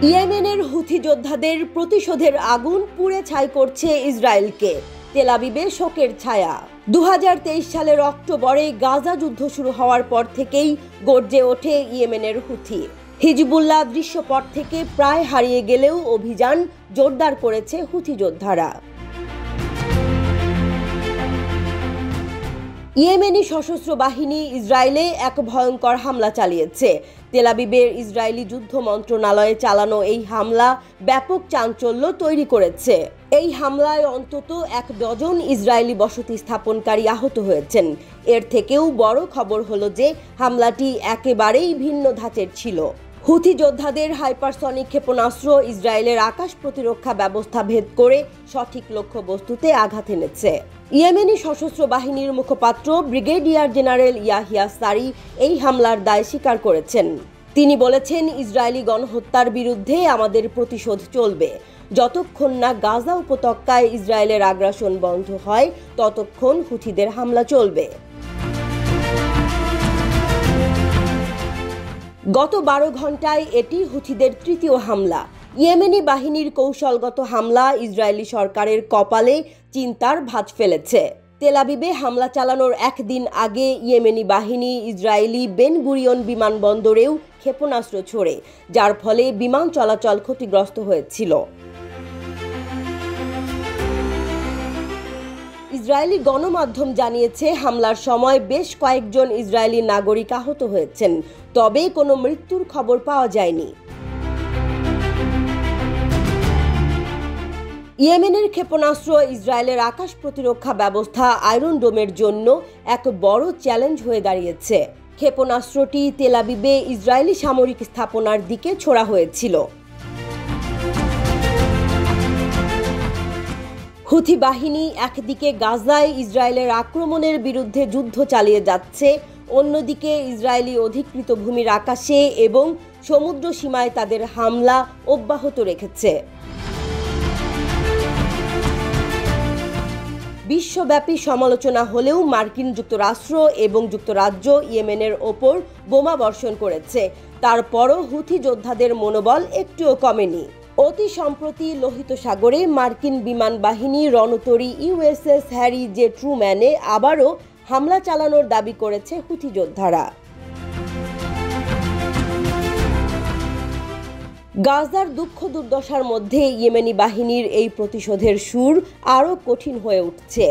ইয়েমেনের হুথি যোদ্ধাদের প্রতিশোধের আগুন পুড়ে ছাই করছে ইসরায়েলকে। তেল আবিবে শোকের ছায়া। 2023 সালের অক্টোবরে গাজা যুদ্ধ শুরু হওয়ার পর থেকেই গর্জে ওঠে ইয়েমেনের হুথি। হিজবুল্লাহ দৃশ্যপট থেকে প্রায় হারিয়ে গেলেও অভিযান জোরদার করেছে হুথি যোদ্ধারা। ইয়েমেনি সশস্ত্র বাহিনী ইসরায়েলে এক ভয়ঙ্কর হামলা চালিয়েছে। তেল আবিবের ইসরায়েলি যুদ্ধ মন্ত্রণালয়ে চালানো এই হামলা ব্যাপক চাঞ্চল্য তৈরি করেছে। এই হামলায় অন্তত 1 ডজন ইসরায়েলি বসতি স্থাপনকারী আহত হয়েছেন। এর থেকেও বড় খবর হলো যে হামলাটি একেবারেই ভিন্ন ধাঁচের ছিল। হুথি যোদ্ধাদের হাইপারসনিক ক্ষেপণাস্ত্র ইসরায়েলের আকাশ প্রতিরক্ষা ব্যবস্থা ভেদ করে সঠিক লক্ষ্যবস্তুতে আঘাত এনেছে। ইয়েমেনি সশস্ত্র বাহিনীর মুখপাত্র ব্রিগেডিয়ার জেনারেল ইয়াহিয়া সারি এই হামলার দায় স্বীকার করেছেন। তিনি বলেছেন, ইসরায়েলি গণহত্যার বিরুদ্ধে আমাদের প্রতিশোধ চলবে। যতক্ষণ না গাজা উপত্যকায় ইসরায়েলের আগ্রাসন বন্ধ হয় ততক্ষণ হুথিদের হামলা চলবে। গত 12 ঘন্টায় এটি হুথিদের তৃতীয় হামলা। ইয়েমেনি বাহিনীর কৌশলগত হামলা ইসরায়েলি সরকারের কপালে চিন্তার ভাঁজ ফেলেছে। তেল আবিবে হামলা চালানোর একদিন আগে ইয়েমেনি বাহিনী ইসরায়েলি বেন গুরিয়ন বিমানবন্দরেও ক্ষেপণাস্ত্র ছোড়ে, যার ফলে বিমান চলাচল ক্ষতিগ্রস্ত হয়েছিল। ইসরায়েলি গণমাধ্যম জানিয়েছে, হামলার সময় বেশ কয়েকজন ইসরায়েলি নাগরিক আহত হয়েছেন, তবে কোনো মৃত্যুর খবর পাওয়া যায়নি। ইয়েমেনের ক্ষেপণাস্ত্র ইসরায়েলের আকাশ প্রতিরক্ষা ব্যবস্থা আয়রন ডোমের জন্য এক বড় চ্যালেঞ্জ হয়ে দাঁড়িয়েছে। ক্ষেপণাস্ত্রটি তেল আবিবে ইসরায়েলি সামরিক স্থাপনার দিকে ছোড়া হয়েছিল। হুথি বাহিনী একদিকে গাজায় ইসরায়েলের আক্রমণের বিরুদ্ধে যুদ্ধ চালিয়ে যাচ্ছে, অন্যদিকে ইসরায়েলি অধিকৃত ভূমির আকাশে এবং সমুদ্র সীমায় তাদের হামলা অব্যাহত রেখেছে। বিশ্বব্যাপী সমালোচনা হলেও মার্কিন যুক্তরাষ্ট্র এবং যুক্তরাজ্য ইয়েমেনের ওপর বোমা বর্ষণ করেছে। তারপরও হুথি যোদ্ধাদের মনোবল একটুও কমেনি। অতি সম্প্রতি লোহিত সাগরে মার্কিন বিমান বাহিনী রণতরী ইউএসএস হ্যারি জে ট্রুম্যানে আবারও হামলা চালানোর দাবি করেছে হুথি যোদ্ধারা। গাজার দুঃখ দুর্দশার মধ্যে ইয়েমেনি বাহিনীর এই প্রতিশোধের সুর আরও কঠিন হয়ে উঠছে।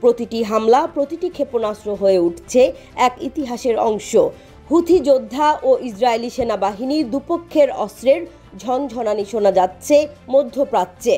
প্রতিটি হামলা, প্রতিটি ক্ষেপণাস্ত্র হয়ে উঠছে এক ইতিহাসের অংশ। হুথি যোদ্ধা ও ইসরায়েলি সেনাবাহিনীর দুপক্ষের অস্ত্রের ঝনঝনানি শোনা যাচ্ছে মধ্যপ্রাচ্যে।